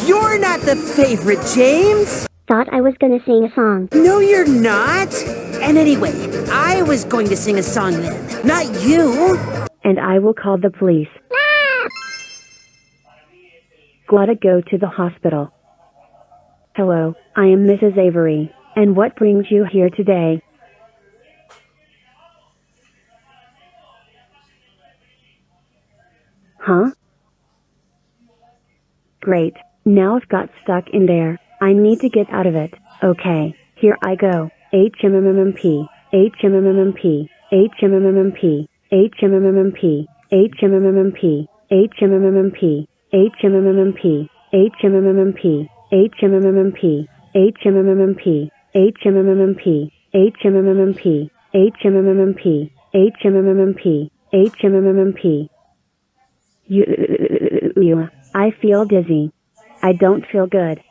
You're not the favorite, James! Thought I was gonna sing a song. No, you're not! And anyway, I was going to sing a song then, not you! And I will call the police. Gotta go to the hospital. Hello, I am Mrs. Avery, and what brings you here today? Huh? Great, now I've got stuck in there. I need to get out of it. Okay, here I go. HMMMP, HMMMP, HMMMP, HMMMP, HMMMP, HMMMP, HMMMP, HMMMP, HMMMP, HMMMP, HMMMP, HMMMP, HMMMP, HMMMP, HMMMP. I feel dizzy. I don't feel good.